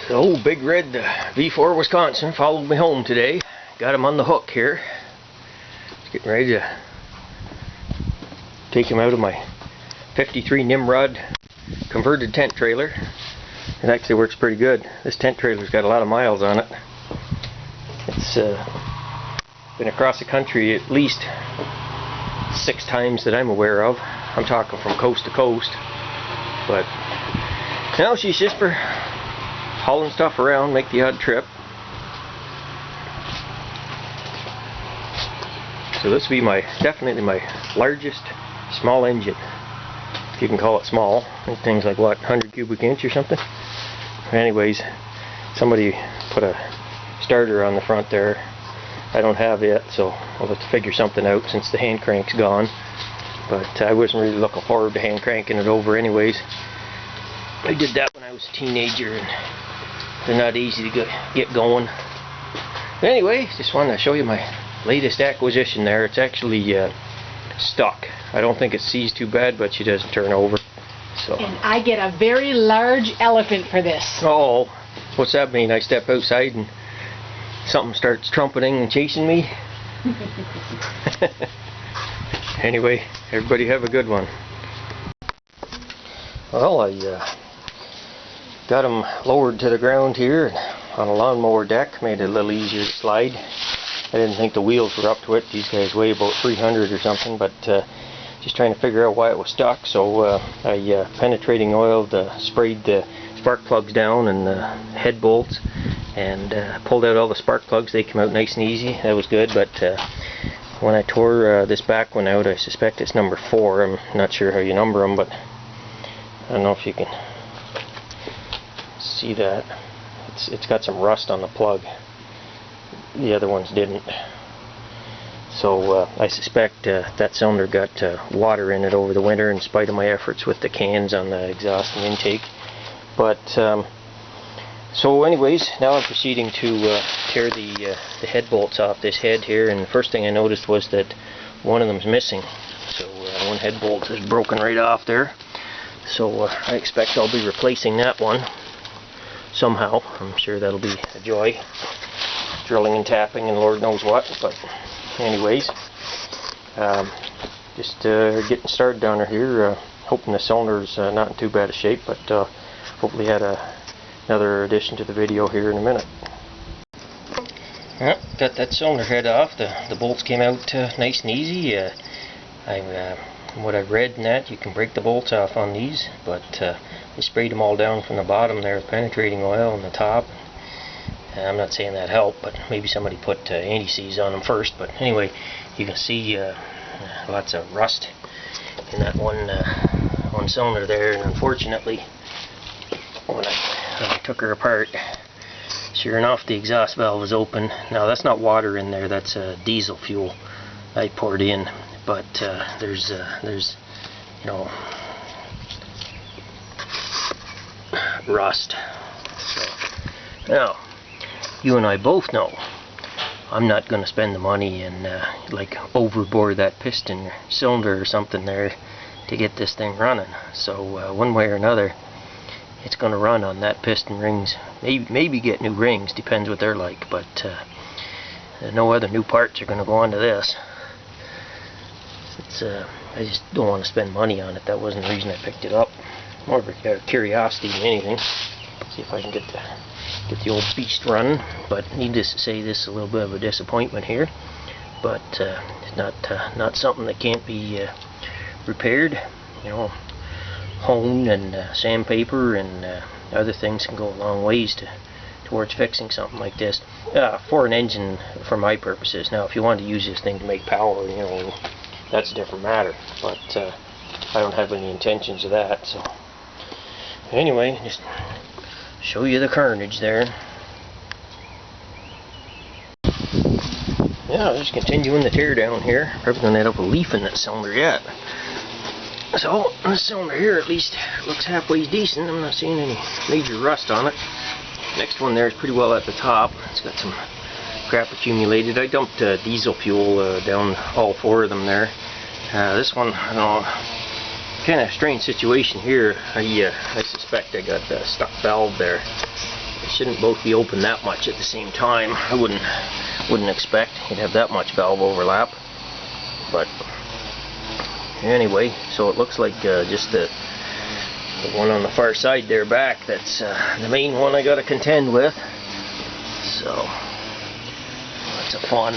So Big Red V4 Wisconsin followed me home today. Got him on the hook here. Just getting ready to take him out of my 53 Nimrod converted tent trailer. It actually works pretty good. This tent trailer's got a lot of miles on it. It's been across the country at least 6 times that I'm aware of. I'm talking from coast to coast. But now she's just for hauling stuff around, make the odd trip. So this will be definitely my largest small engine, if you can call it small. Things like what, 100 cubic inch or something. Anyways, somebody put a starter on the front there. I don't have it, so I'll have to figure something out since the hand crank's gone. But I wasn't really looking forward to hand cranking it over anyways. I did that when I was a teenager, and they're not easy to get going. But anyway, just wanted to show you my latest acquisition there. It's actually stuck. I don't think it sees too bad, but she doesn't turn over. So. And I get a very large elephant for this. Oh, what's that mean? I step outside and something starts trumpeting and chasing me? Anyway, everybody have a good one. Well, I got them lowered to the ground here on a lawnmower deck. Made it a little easier to slide. I didn't think the wheels were up to it. These guys weigh about 300 or something, but just trying to figure out why it was stuck. So I penetrating oiled, sprayed the spark plugs down and the head bolts, and pulled out all the spark plugs. They came out nice and easy. That was good. But when I tore this back one out, I suspect it's number 4. I'm not sure how you number them, but I don't know if you can see that. It's got some rust on the plug. The other ones didn't. So I suspect that cylinder got water in it over the winter in spite of my efforts with the cans on the exhaust and intake. But so anyways, now I'm proceeding to tear the head bolts off this head here, and the first thing I noticed was that one of them's missing. So one head bolt is broken right off there. So I expect I'll be replacing that one somehow. I'm sure that'll be a joy, drilling and tapping and Lord knows what. But anyways, just getting started down here, hoping the cylinder's not in too bad a shape, but hopefully had another addition to the video here in a minute. Well, got that cylinder head off. The bolts came out nice and easy. From what I've read in that, you can break the bolts off on these, but I sprayed them all down from the bottom there with penetrating oil on the top. I'm not saying that helped, but maybe somebody put anti-seize on them first. But anyway, you can see lots of rust in that one cylinder there, and unfortunately, when I took her apart, sure enough, the exhaust valve was open. Now that's not water in there, that's diesel fuel I poured in, but there's you know, rust. So now you and I both know I'm not going to spend the money and like overbore that piston or cylinder or something there to get this thing running. So one way or another, it's going to run on that piston rings. Maybe get new rings, depends what they're like, but no other new parts are going to go onto this. I just don't want to spend money on it. That wasn't the reason I picked it up. More of a curiosity than anything. See if I can get the old beast running. But needless to say, this is a little bit of a disappointment here. But it's not something that can't be repaired. You know, hone and sandpaper and other things can go a long ways towards fixing something like this for an engine, for my purposes. Now, if you want to use this thing to make power, you know, that's a different matter. But I don't have any intentions of that. So anyway, just show you the carnage there. Yeah, just continuing the tear down here. Probably gonna end up a leaf in that cylinder yet. So this cylinder here at least looks halfway decent. I'm not seeing any major rust on it. Next one there is pretty well at the top. It's got some crap accumulated. I dumped diesel fuel down all 4 of them there. This one, I don't know, kind of strange situation here. I suspect I got a stuck valve there. They shouldn't both be open that much at the same time. I wouldn't expect you'd have that much valve overlap. But anyway, so it looks like just the one on the far side there back, that's the main one I got to contend with. So that's a fun.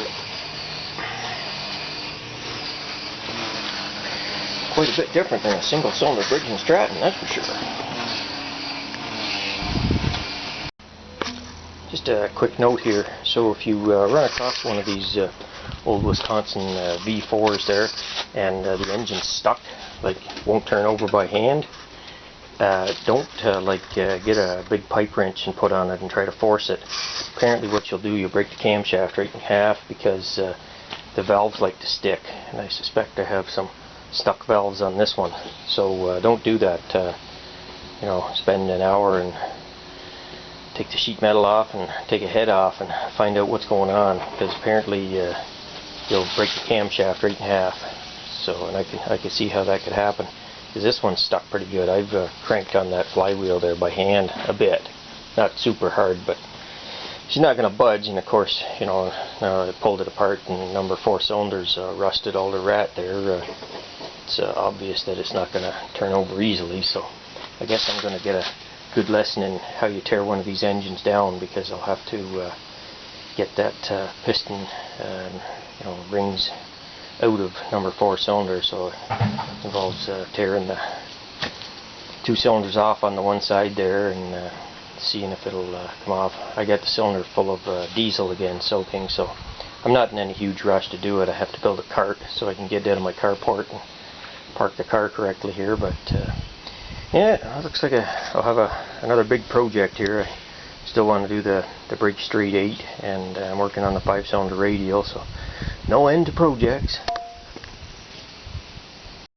Quite a bit different than a single cylinder Briggs & Stratton, that's for sure. Just a quick note here, so if you run across one of these old Wisconsin V4s there, and the engine's stuck, like won't turn over by hand, don't get a big pipe wrench and put on it and try to force it. Apparently what you'll do, you'll break the camshaft right in half, because the valves like to stick, and I suspect I have some stuck valves on this one. So don't do that. You know, spend an hour and take the sheet metal off and take a head off and find out what's going on, because apparently you'll break the camshaft right in half. So, and I can see how that could happen, because this one's stuck pretty good. I've cranked on that flywheel there by hand a bit, not super hard, but she's not going to budge. And of course, you know, I pulled it apart and number 4 cylinders rusted all the rat there. It's obvious that it's not going to turn over easily, so I guess I'm going to get a good lesson in how you tear one of these engines down, because I'll have to get that piston you know, rings out of number 4 cylinder, so it involves tearing the 2 cylinders off on the one side there and seeing if it'll come off. I got the cylinder full of diesel again, soaking, so I'm not in any huge rush to do it. I have to build a cart so I can get out of my carport and park the car correctly here, but yeah, it looks like I'll have another big project here. I still want to do the Briggs Street 8, and I'm working on the 5-cylinder radial, so no end to projects.